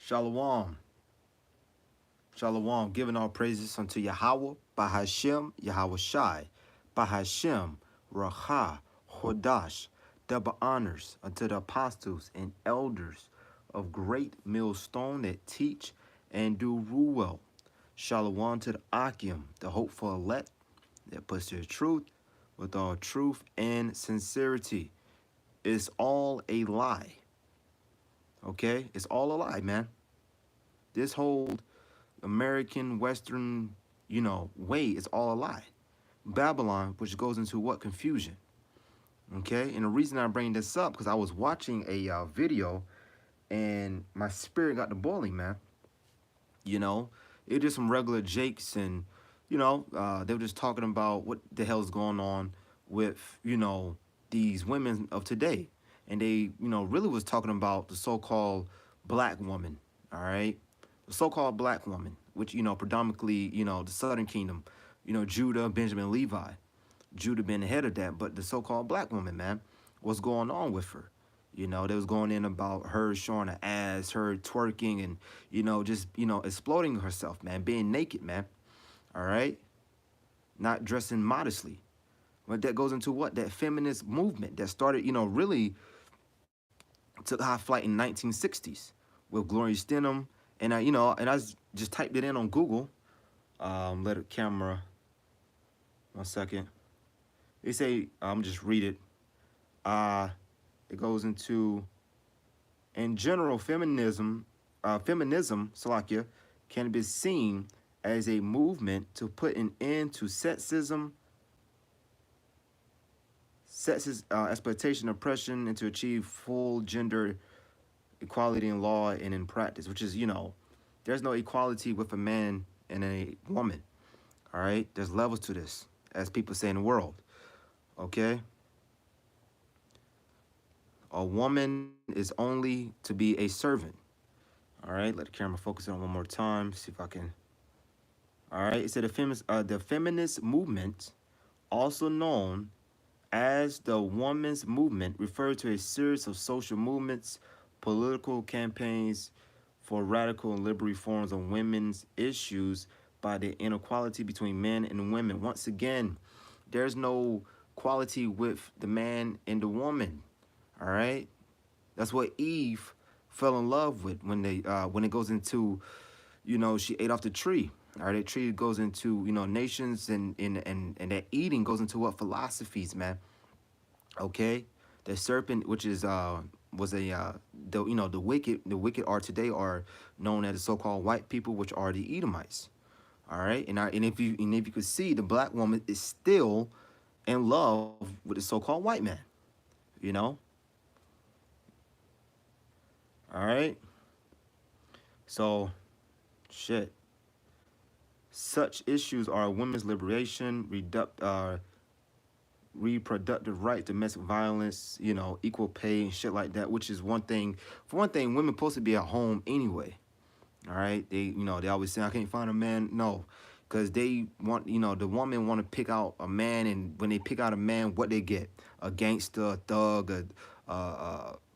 Shalom. Shalom. Giving all praises unto Yahweh, Bahashem, Yahweh Shai, Bahashem, Racha, Hodash, double honors unto the apostles and elders of great millstone that teach and do rule well. Shalom to the Akim, the hopeful elect that puts their truth with all truth and sincerity. It's all a lie. Okay? It's all a lie, man. This whole American Western, way is all a lie. Babylon, which goes into what? Confusion. Okay? And the reason I bring this up, because I was watching a video and my spirit got to boiling, man. It just some regular jakes and, they were just talking about what the hell's going on with, these women of today. And they, really was talking about the so-called black woman, all right? The so-called black woman, which, predominantly, the Southern Kingdom, Judah, Benjamin, Levi. Judah been ahead of that, but the so-called black woman, man, what's going on with her? They was going in about her showing her ass, her twerking, and, just, exploding herself, man, being naked, man, all right? Not dressing modestly. But that goes into what? That feminist movement that started, really took high flight in 1960s with Gloria Steinem. And I just typed it in on Google. Let the camera, 1 second. They say, just read it. It goes into, in general, feminism, Salakia, can be seen as a movement to put an end to sexism, exploitation, oppression, and to achieve full gender equality in law and in practice, which is, there's no equality with a man and a woman, all right? There's levels to this, as people say in the world, okay? A woman is only to be a servant, all right? Let the camera focus on it one more time, see if I can. All right, it said the feminist movement, also known as the women's movement, referred to a series of social movements, political campaigns for radical and liberal reforms on women's issues by the inequality between men and women. Once again, there's no equality with the man and the woman. All right, that's what Eve fell in love with when it goes into, she ate off the tree. All right, that tree goes into, nations and that eating goes into what? Philosophies, man. Okay, the serpent, which is was a the wicked are today are known as the so-called white people, which are the Edomites. All right, and if you could see, the black woman is still in love with the so-called white man. All right, so shit. Such issues are women's liberation, reproductive rights, domestic violence, equal pay and shit like that, which is one thing. For one thing, women supposed to be at home anyway. All right, they always say I can't find a man. No, because they want, the woman want to pick out a man, and when they pick out a man, what they get? A gangster, a thug,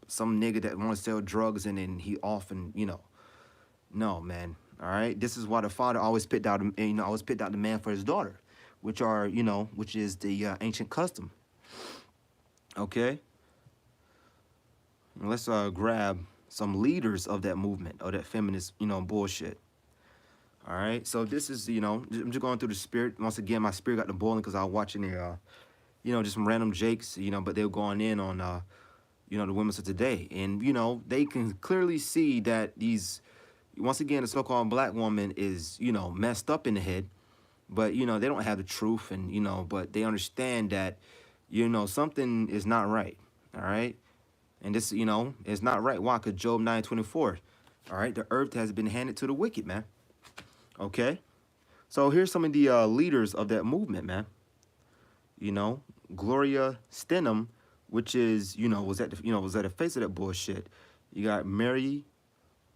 some nigga that want to sell drugs, and then he often, no, man. All right, this is why the father always picked out, always picked out the man for his daughter, which are, which is the ancient custom. Okay, and let's grab some leaders of that movement, of that feminist, bullshit. All right, so this is, I'm just going through the spirit. Once again, my spirit got the boiling because I was watching the, just some random jakes, but they were going in on, the women of today. And, they can clearly see that these, once again, the so-called black woman is, messed up in the head. But, they don't have the truth, and, but they understand that, something is not right, all right? And this, is not right. Why? Because Job 9:24, all right? The earth has been handed to the wicked, man, okay? So here's some of the leaders of that movement, man. Gloria Steinem, which is, was at the face of that bullshit. You got Mary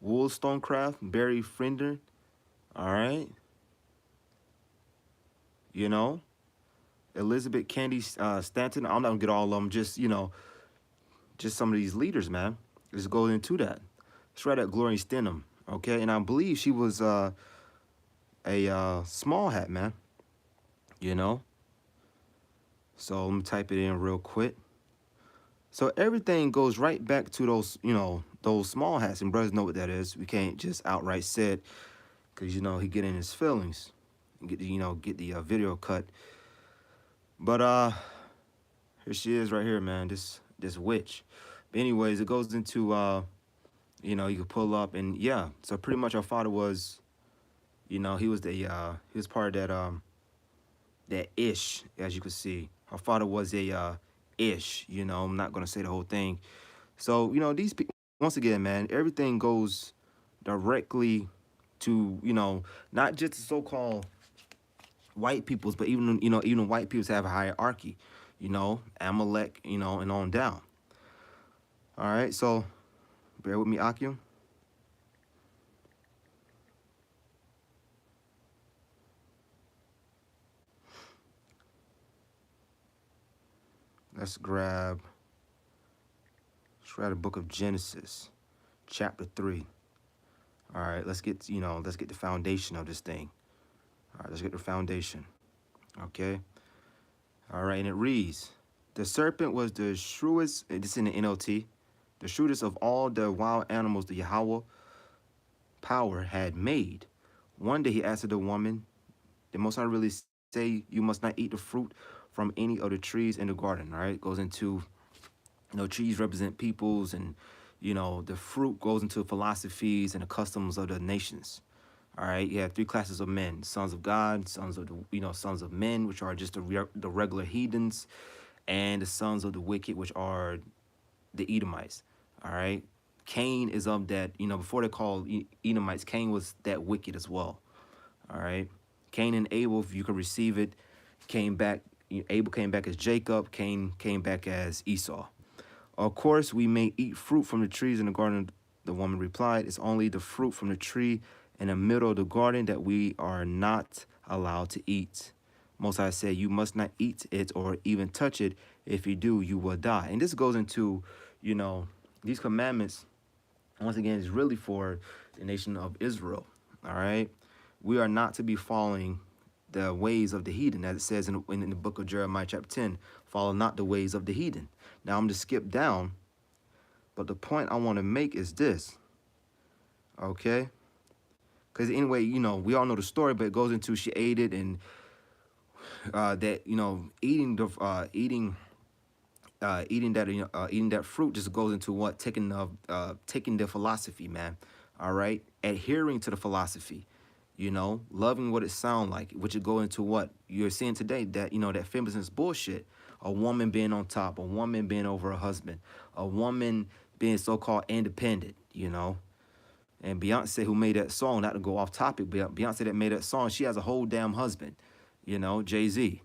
Wollstonecraft, Barry Friender, all right? Elizabeth Cady Stanton. I'm not gonna get all of them. Just, just some of these leaders, man. Let's go into that. Let's write at Gloria Steinem. Okay, and I believe she was a small hat, man. You know. So let me type it in real quick. So everything goes right back to those, those small hats, and brothers know what that is. We can't just outright say it, because he get in his feelings, and get the video cut. But here she is right here, man. This witch. But anyways, it goes into you can pull up, and yeah. So pretty much our father was, he was he was part of that Ish, as you can see. Her father was a Ish. I'm not gonna say the whole thing. So these people, once again, man, everything goes directly to not just the so-called white peoples, but even white peoples have a hierarchy. Amalek, and on down. All right, so bear with me, Akim. Let's grab the book of Genesis, chapter 3. All right, let's get the foundation of this thing. All right, let's get the foundation. Okay. All right, and it reads, the serpent was the shrewdest, this is in the NLT, the shrewdest of all the wild animals the Yahweh power had made. One day he asked the woman, the Most High really say you must not eat the fruit from any of the trees in the garden, all right? It goes into, trees represent peoples, and, the fruit goes into philosophies and the customs of the nations. All right, you have three classes of men: sons of God, sons of sons of men, which are just the regular heathens, and the sons of the wicked, which are the Edomites. All right, Cain is of that. Before they called Edomites, Cain was that wicked as well. All right, Cain and Abel, if you can receive it, came back. Abel came back as Jacob. Cain came back as Esau. Of course, we may eat fruit from the trees in the garden. The woman replied, it's only the fruit from the tree in the middle of the garden that we are not allowed to eat. Most High said, you must not eat it or even touch it. If you do, you will die. And this goes into, these commandments, once again, is really for the nation of Israel. All right. We are not to be following the ways of the heathen, as it says in the book of Jeremiah, chapter 10, follow not the ways of the heathen. Now, I'm going to skip down, but the point I want to make is this, okay? Because anyway, we all know the story, but it goes into she ate it, and that, eating that fruit just goes into what? Taking the philosophy, man, all right? Adhering to the philosophy. Loving what it sound like, which would go into what you're seeing today, that, that feminist bullshit, a woman being on top, a woman being over a husband, a woman being so-called independent, and Beyonce, who made that song, not to go off topic, but Beyonce that made that song, she has a whole damn husband, Jay-Z.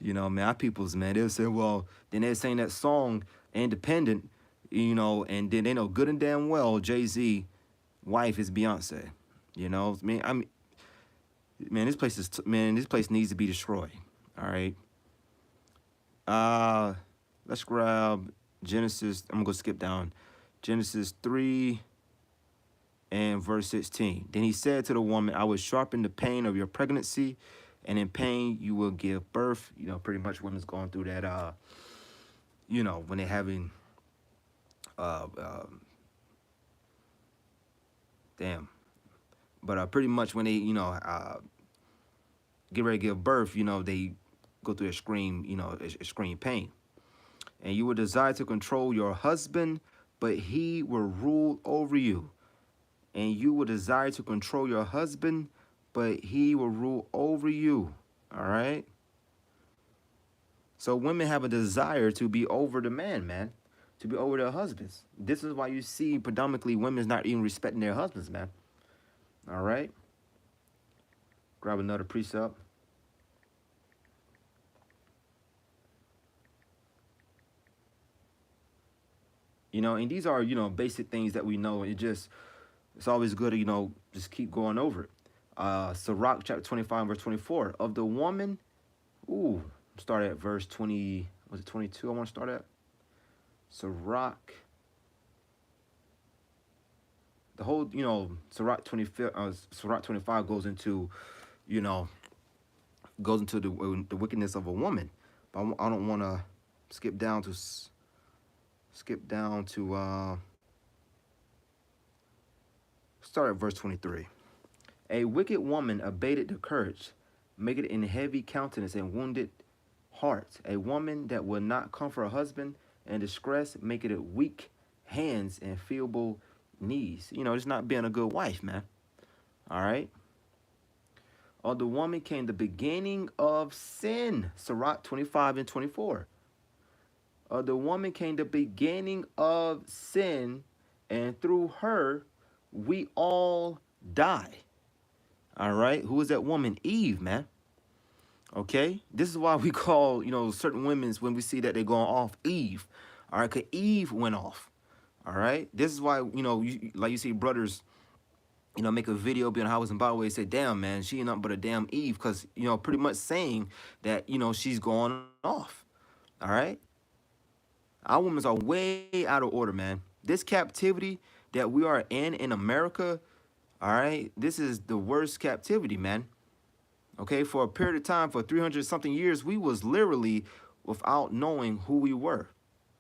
Man, our peoples, man, they'll say, well, then they're saying that song, independent, and then they know good and damn well Jay-Z wife is Beyonce. Man, this place needs to be destroyed. All right. Let's grab Genesis. I'm gonna go skip down. Genesis 3 and verse 16. Then he said to the woman, I will sharpen the pain of your pregnancy, and in pain you will give birth. Pretty much women's going through that, when they're having, damn. But pretty much when they, get ready to give birth, they go through a scream, a scream pain. And you will desire to control your husband, but he will rule over you. And you will desire to control your husband, but he will rule over you. All right? So women have a desire to be over the man, to be over their husbands. This is why you see predominantly women's not even respecting their husbands, man. All right? Grab another precept. And these are, basic things that we know. It's always good to, just keep going over it. Sirach chapter 25, verse 24. Of the woman, start at verse 20, was it 22 I want to start at? Sirach the whole, Sirach 25, Sirach 25 goes into, you know, goes into the wickedness of a woman. But I don't want to skip down to skip down to start at verse 23. A wicked woman abated the courage, make it in heavy countenance and wounded heart. A woman that will not comfort her husband in distress, make it weak hands and feeble knees. It's not being a good wife, man. All right. Of the woman came the beginning of sin. Sirach 25 and 24. Of the woman came the beginning of sin, and through her we all die. All right. Who is that woman? Eve, man. Okay. This is why we call, certain women's, when we see that they're going off, Eve. All right. Because Eve went off. All right. This is why, like you see brothers, make a video being Howard and Byway say, damn, man, she ain't nothing but a damn Eve. Because, pretty much saying that, she's going off. All right. Our women are way out of order, man. This captivity that we are in America, all right, this is the worst captivity, man. Okay, for a period of time, for 300 something years, we was literally without knowing who we were.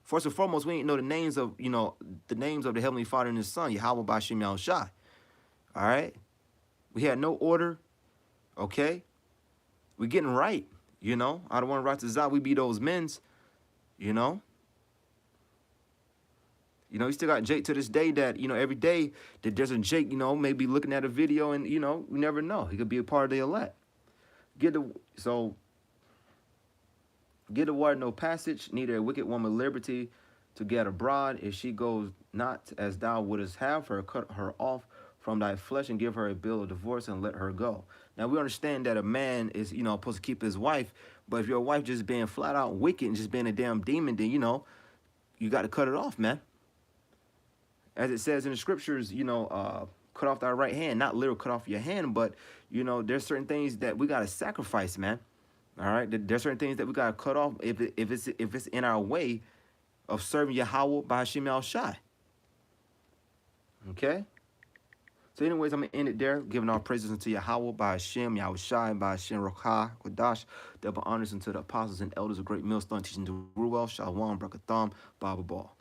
First and foremost, we didn't know the names of, the names of the Heavenly Father and His Son, Yahweh Bashim Yahushai. All right, we had no order. Okay, we getting right. I don't want to write this out. We be those men's. You still got Jake to this day that, every day that there's a Jake, maybe looking at a video and, we never know. He could be a part of the elect. Get the word no passage, neither a wicked woman liberty to get abroad. If she goes not as thou wouldest have her, cut her off from thy flesh and give her a bill of divorce and let her go. Now, we understand that a man is, supposed to keep his wife, but if your wife just being flat out wicked and just being a damn demon, then, you got to cut it off, man. As it says in the scriptures, cut off thy right hand, not literal cut off your hand, but, there's certain things that we got to sacrifice, man. All right. There's certain things that we got to cut off if it's in our way of serving Yahweh by Hashem Yahushai. Okay. So anyways, I'm going to end it there, giving our praises unto Yahweh by Hashem Yahushai, by Hashem Rochah, Kodash, double honors unto the apostles and elders of Great Millstone, teaching the Ruel, Shalom, Brakatham, Baba Ball.